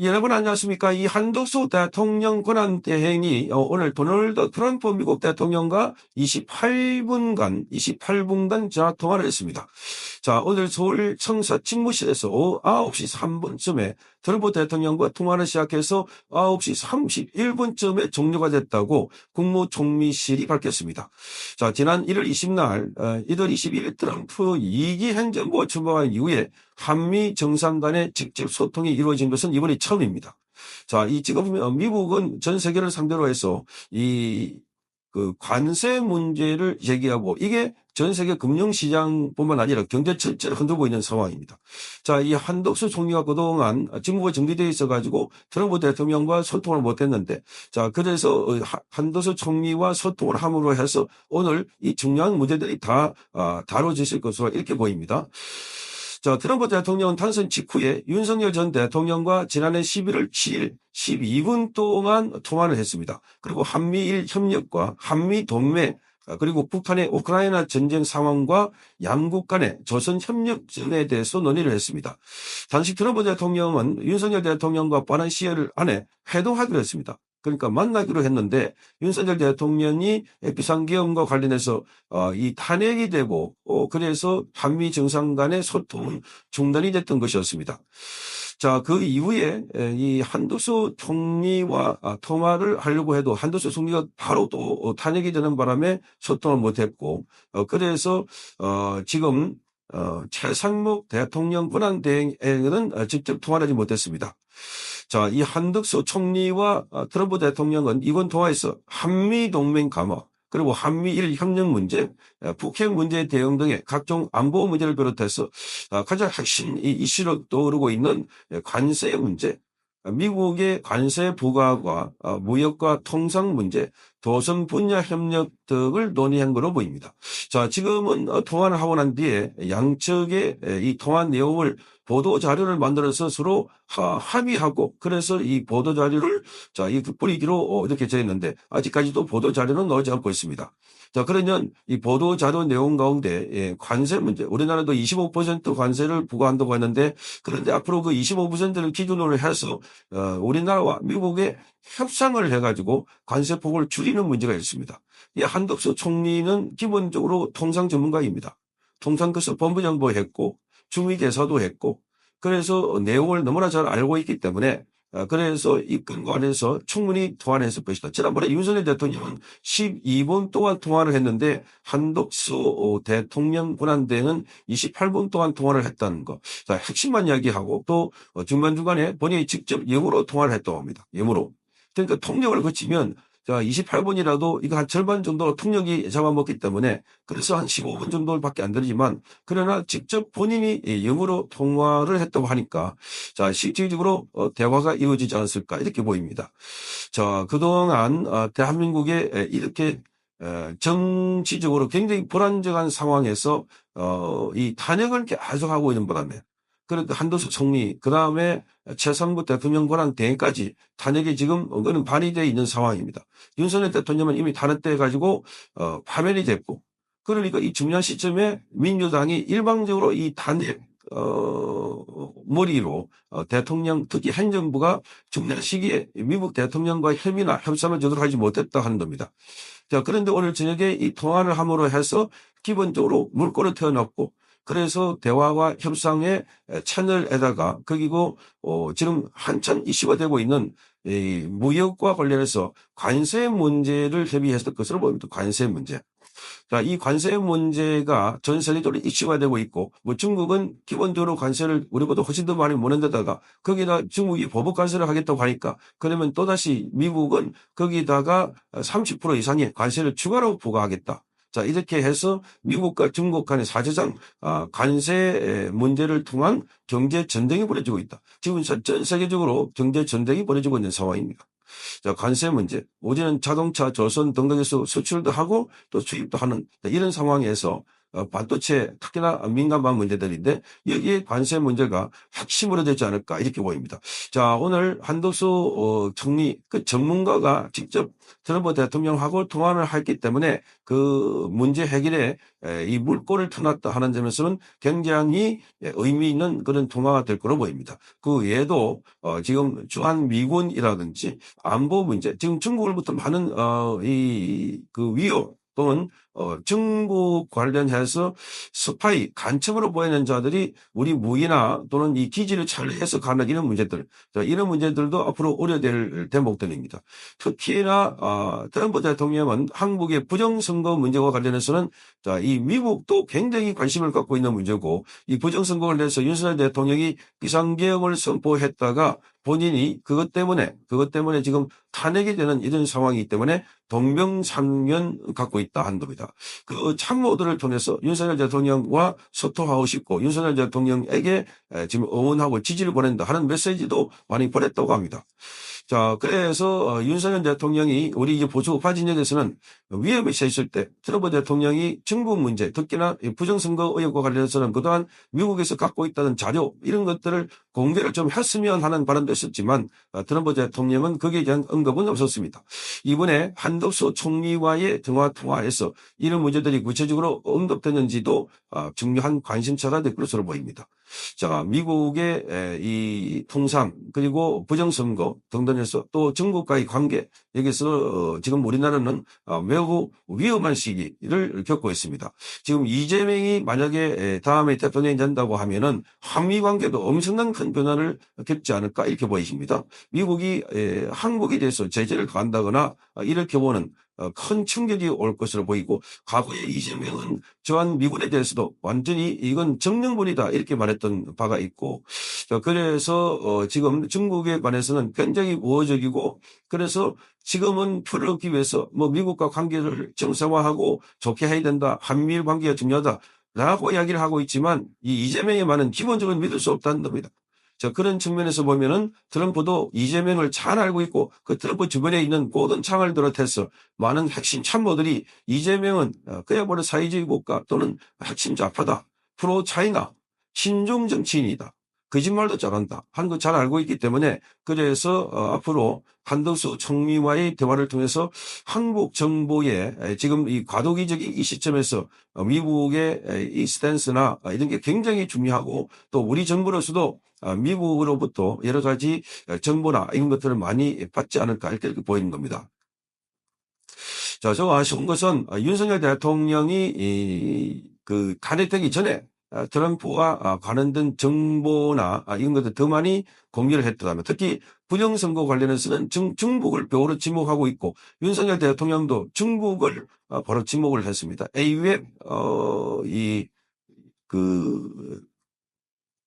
여러분 안녕하십니까? 이 한덕수 대통령 권한대행이 오늘 도널드 트럼프 미국 대통령과 28분간 전화통화를 했습니다. 자, 오늘 서울 청사 집무실에서 오후 9시 3분쯤에 트럼프 대통령과 통화를 시작해서 9시 31분쯤에 종료가 됐다고 국무총리실이 밝혔습니다. 자, 지난 1월 20일, 1월 22일 트럼프 2기 행정부가 출범한 이후에 한미 정상 간의 직접 소통이 이루어진 것은 이번이 처음입니다. 자, 지금 미국은 전 세계를 상대로 해서 관세 문제를 제기하고 이게 전 세계 금융시장뿐만 아니라 경제 전체를 흔들고 있는 상황입니다. 자, 이 한덕수 총리가 그동안 직무가 정지되어 있어가지고 트럼프 대통령과 소통을 못했는데, 자, 그래서 한덕수 총리와 소통을 함으로 해서 오늘 이 중요한 문제들이 다 다뤄지실 것으로 이렇게 보입니다. 자, 트럼프 대통령은 탄생 직후에 윤석열 전 대통령과 지난해 11월 7일 12분 동안 통화를 했습니다. 그리고 한미일 협력과 한미 동맹, 그리고 북한의 우크라이나 전쟁 상황과 양국 간의 조선 협력전에 대해서 논의를 했습니다. 당시 트럼프 대통령은 윤석열 대통령과 빠른 시일 안에 회동하기로 했습니다. 그러니까 만나기로 했는데 윤석열 대통령이 비상계엄과 관련해서 이 탄핵이 되고 그래서 한미 정상 간의 소통은 중단이 됐던 것이었습니다. 자, 그 이후에 이 한덕수 총리와 통화를 하려고 해도 한덕수 총리가 바로 또 탄핵이 되는 바람에 소통을 못했고 그래서 지금 최상목 대통령 권한대행은 직접 통화를 하지 못했습니다. 자, 이 한덕수 총리와 트럼프 대통령은 이번 통화에서 한미동맹 강화, 그리고 한미일 협력 문제, 북핵 문제 대응 등의 각종 안보 문제를 비롯해서 가장 핵심 이슈로 떠오르고 있는 관세 문제, 미국의 관세 부과와 무역과 통상 문제, 도선 분야 협력 등을 논의한 것으로 보입니다. 자, 지금은 통화를 하고 난 뒤에 양측의 이 통화 내용을 보도 자료를 만들어서 서로 합의하고 그래서 이 보도 자료를 이 뿌리기로 이렇게 정했는데 아직까지도 보도 자료는 나오지 않고 있습니다. 자, 그러면 이 보도 자료 내용 가운데 관세 문제, 우리나라도 25% 관세를 부과한다고 했는데 그런데 앞으로 그 25%를 기준으로 해서 우리나라와 미국의 협상을 해가지고 관세폭을 줄이는 문제가 있습니다. 이 한덕수 총리는 기본적으로 통상 전문가입니다. 통상교섭 본부장도 했고 중위대사도 했고 그래서 내용을 너무나 잘 알고 있기 때문에 그래서 이 건관해서 충분히 통화를 했을 것이다. 지난번에 윤석열 대통령은 12분 동안 통화를 했는데 한덕수 대통령 권한대행은 28분 동안 통화를 했다는 거. 자, 핵심만 이야기하고 또 중간중간에 본인이 직접 영어로 통화를 했다고 합니다. 영어로. 그러니까 통역을 거치면 28분이라도 이거 한 절반 정도 통역이 잡아먹기 때문에 그래서 한 15분 정도밖에 안 되지만 그러나 직접 본인이 영어로 통화를 했다고 하니까 자, 실질적으로 대화가 이루어지지 않았을까 이렇게 보입니다. 자, 그동안 대한민국에 이렇게 정치적으로 굉장히 불안정한 상황에서 이 탄핵을 계속하고 있는 바람에 그러니까 한덕수 총리, 그 다음에 최상무 대통령 권한 대행까지 탄핵이 지금 그는 발의되어 있는 상황입니다. 윤석열 대통령은 이미 탄핵돼가지고 파면이 됐고, 그러니까 이 중요한 시점에 민주당이 일방적으로 이 탄핵 머리로 대통령 특히 행정부가 중요한 시기에 미국 대통령과 협의나 협상을 제대로 하지 못했다 하는 겁니다. 자, 그런데 오늘 저녁에 이 통화를 함으로 해서 기본적으로 물꼬를 트여놨고 그래서 대화와 협상의 채널에다가 거기고 지금 한참 이슈가 되고 있는 이 무역과 관련해서 관세 문제를 협의했을 것으로 보입니다. 관세 문제. 자, 이 관세 문제가 전 세계적으로 이슈가 되고 있고, 뭐 중국은 기본적으로 관세를 우리보다 훨씬 더 많이 무는 데다가 거기다 중국이 보복 관세를 하겠다고 하니까 그러면 또다시 미국은 거기다가 30% 이상의 관세를 추가로 부과하겠다. 자, 이렇게 해서 미국과 중국 간의 사실상 관세 문제를 통한 경제 전쟁이 벌어지고 있다. 지금 전 세계적으로 경제 전쟁이 벌어지고 있는 상황입니다. 자, 관세 문제. 우리는 자동차, 조선 등등에서 수출도 하고 또 수입도 하는 이런 상황에서 반도체 특히나 민감한 문제들인데 여기에 관세 문제가 핵심으로 되지 않을까 이렇게 보입니다. 자, 오늘 한덕수 총리 그 전문가가 직접 트럼프 대통령하고 통화를 했기 때문에 그 문제 해결에 이 물꼬를 터놨다 하는 점에서는 굉장히 의미 있는 그런 통화가 될 거로 보입니다. 그 외에도 지금 주한 미군이라든지 안보 문제, 지금 중국으로부터 많은 그 위협 또는 중국 관련해서 스파이, 간첩으로 보이는 자들이 우리 무기나 또는 이 기지를 잘 해석하는 이런 문제들, 이런 문제들도 앞으로 우려될 대목들입니다. 특히나 트럼프 대통령은 한국의 부정선거 문제와 관련해서는 이 미국도 굉장히 관심을 갖고 있는 문제고 이 부정선거를 내서 윤석열 대통령이 비상계엄을 선포했다가 본인이 그것 때문에 지금 탄핵이 되는 이런 상황이기 때문에 동병상련 갖고 있다 한 겁니다. 그 참모들을 통해서 윤석열 대통령과 소통하고 싶고 윤석열 대통령에게 지금 응원하고 지지를 보낸다 하는 메시지도 많이 보냈다고 합니다. 자, 그래서 윤석열 대통령이 우리 이제 보수우파 진영에서는 위험이 있을 때 트럼프 대통령이 중국 문제, 특히나 부정선거 의혹과 관련해서는 그동안 미국에서 갖고 있다는 자료 이런 것들을 공개를 좀 했으면 하는 바람도 있었지만 트럼프 대통령은 거기에 대한 언급은 없었습니다. 이번에 한덕수 총리와의 통화에서 이런 문제들이 구체적으로 언급됐는지도 중요한 관심사가 될 것으로 보입니다. 자, 미국의 이 통상 그리고 부정선거 등등에서 또 중국과의 관계 여기서 지금 우리나라는 매우 위험한 시기를 겪고 있습니다. 지금 이재명이 만약에 다음에 대통령이 된다고 하면은 한미 관계도 엄청난 큰 변화를 겪지 않을까 이렇게 보이십니다. 미국이 한국에 대해서 제재를 가한다거나 이렇게 보는 큰 충격이 올 것으로 보이고 과거에 이재명은 주한 미군에 대해서도 완전히 이건 정령분이다 이렇게 말했던 바가 있고 그래서 지금 중국에 관해서는 굉장히 우호적이고 그래서 지금은 표를 얻기 위해서 뭐 미국과 관계를 정상화하고 좋게 해야 된다. 한미일 관계가 중요하다라고 이야기를 하고 있지만 이 이재명의 말은 기본적으로 믿을 수 없다는 겁니다. 자, 그런 측면에서 보면은 트럼프도 이재명을 잘 알고 있고 그 트럼프 주변에 있는 모든 창을 비롯해서 많은 핵심 참모들이 이재명은 그야말로 사회주의 국가 또는 핵심 좌파다. 프로 차이나 친중 정치인이다. 거짓말도 잘한다. 하는 거 잘 알고 있기 때문에 그래서 앞으로 한덕수 총리와의 대화를 통해서 한국 정부의 지금 이 과도기적인 이 시점에서 미국의 이 스탠스나 이런 게 굉장히 중요하고 또 우리 정부로서도 미국으로부터 여러 가지 정보나 이런 것들을 많이 받지 않을까 이렇게 보이는 겁니다. 자, 저 아쉬운 것은 윤석열 대통령이 그 탄핵되기 전에 트럼프와 관련된 정보나 이런 것들 더 많이 공개를 했더라면 특히 부정선거 관련해서는 중국을 뼈로 지목하고 있고 윤석열 대통령도 중국을 바로 지목을 했습니다. AUF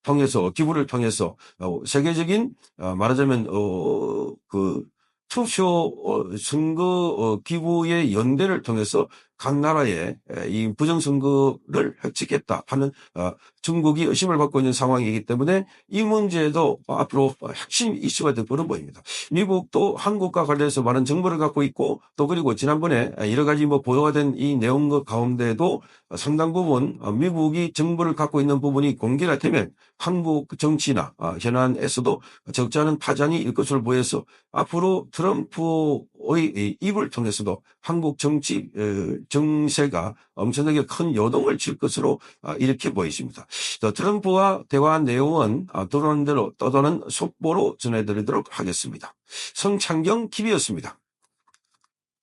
통해서 기부를 통해서 세계적인 말하자면 그 투표 선거 기부의 연대를 통해서 각 나라의 이 부정선거를 획책했다 하는 중국이 의심을 받고 있는 상황이기 때문에 이 문제도 앞으로 핵심 이슈가 될 거로 보입니다. 미국도 한국과 관련해서 많은 정보를 갖고 있고 또 그리고 지난번에 여러 가지 뭐 보도가 된 이 내용 가운데도 상당 부분 미국이 정보를 갖고 있는 부분이 공개가 되면 한국 정치나 현안에서도 적지 않은 파장이 일 것으로 보여서 앞으로 트럼프의 입을 통해서도 한국 정치 정세가 엄청나게 큰 요동을 칠 것으로 이렇게 보이십니다. 트럼프와 대화한 내용은 들어오는 대로 떠도는 속보로 전해드리도록 하겠습니다. 성창경 TV였습니다.